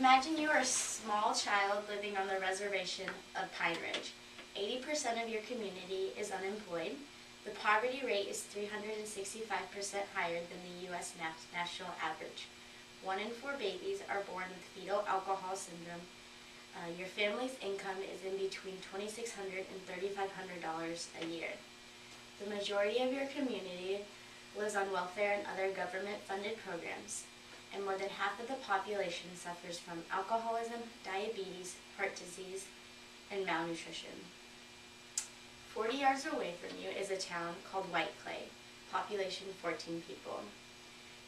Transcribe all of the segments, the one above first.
Imagine you are a small child living on the reservation of Pine Ridge. 80% of your community is unemployed. The poverty rate is 365% higher than the U.S. national average. 1 in 4 babies are born with fetal alcohol syndrome. Your family's income is in between $2,600 and $3,500 a year. The majority of your community lives on welfare and other government-funded programs, and more than half of the population suffers from alcoholism, diabetes, heart disease, and malnutrition. 40 yards away from you is a town called White Clay, population 14 people.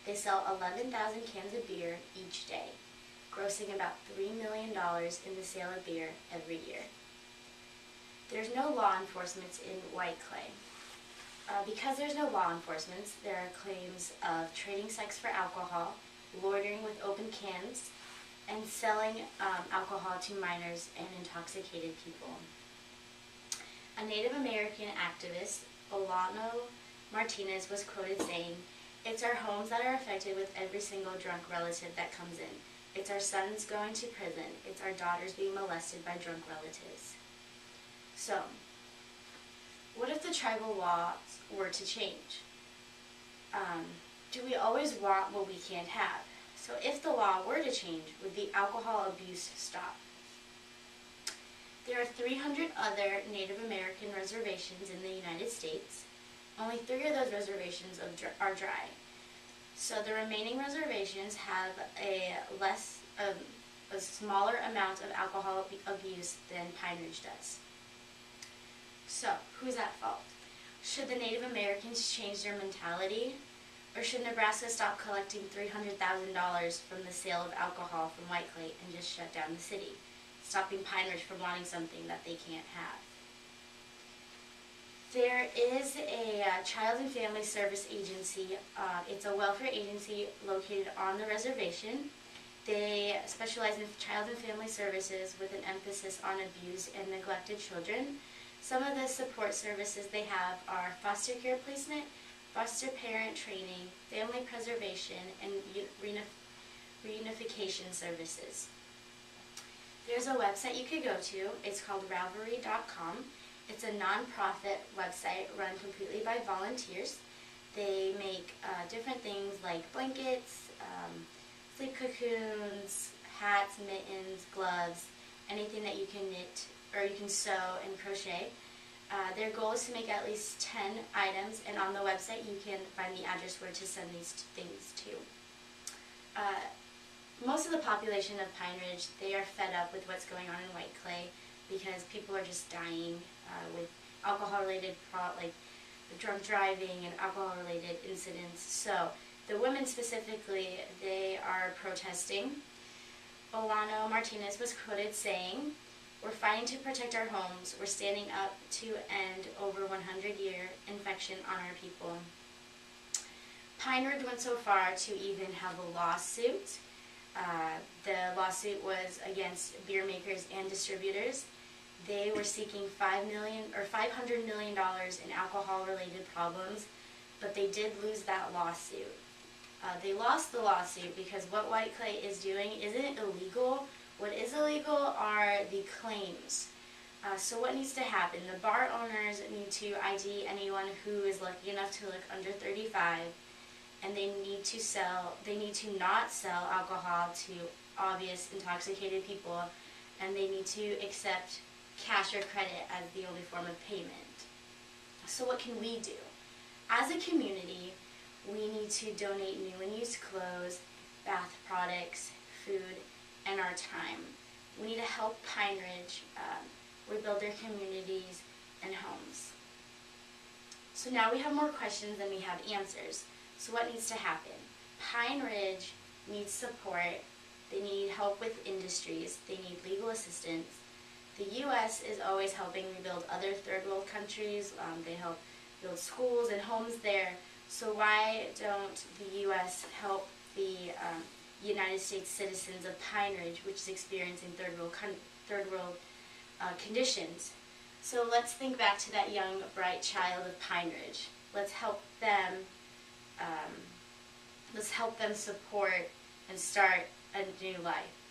They sell 11,000 cans of beer each day, grossing about $3 million in the sale of beer every year. There's no law enforcement in White Clay. Because there's no law enforcement, there are claims of trading sex for alcohol, loitering with open cans, and selling alcohol to minors and intoxicated people. A Native American activist, Olano Martinez, was quoted saying, "It's our homes that are affected with every single drunk relative that comes in. It's our sons going to prison. It's our daughters being molested by drunk relatives." So, what if the tribal laws were to change? Do we always want what we can't have? So if the law were to change, would the alcohol abuse stop? There are 300 other Native American reservations in the United States. Only 3 of those reservations are dry. So the remaining reservations have a smaller amount of alcohol abuse than Pine Ridge does. So, who's at fault? Should the Native Americans change their mentality? Or should Nebraska stop collecting $300,000 from the sale of alcohol from White Clay and just shut down the city, stopping Pine Ridge from wanting something that they can't have? There is a Child and Family Service Agency. It's a welfare agency located on the reservation. They specialize in child and family services with an emphasis on abused and neglected children. Some of the support services they have are foster care placement, foster parent training, family preservation, and reunification services. There's a website you could go to. It's called Ravelry.com. It's a non-profit website run completely by volunteers. They make different things like blankets, sleep cocoons, hats, mittens, gloves, anything that you can knit or you can sew and crochet. Their goal is to make at least 10 items, and on the website you can find the address where to send these things to. Most of the population of Pine Ridge, they are fed up with what's going on in White Clay because people are just dying with alcohol-related, like drunk driving and alcohol-related incidents. So the women specifically, they are protesting. Olano Martinez was quoted saying, "We're fighting to protect our homes. We're standing up to end over 100-year infection on our people." Pine Ridge went so far to even have a lawsuit. The lawsuit was against beer makers and distributors. They were seeking $500 million in alcohol-related problems, but they did lose that lawsuit. They lost the lawsuit because what White Clay is doing isn't illegal. What is illegal are the claims. So what needs to happen? The bar owners need to ID anyone who is lucky enough to look under 35, and they need to not sell alcohol to obvious intoxicated people, and they need to accept cash or credit as the only form of payment. So what can we do? As a community, we need to donate new and used clothes, bath products, food, and our time. We need to help Pine Ridge rebuild their communities and homes. So now we have more questions than we have answers. So what needs to happen? Pine Ridge needs support. They need help with industries. They need legal assistance. The U.S. is always helping rebuild other third world countries. They help build schools and homes there. So why don't the U.S. help the United States citizens of Pine Ridge, which is experiencing third world conditions? So let's think back to that young, bright child of Pine Ridge. Let's help them. Let's help them support and start a new life.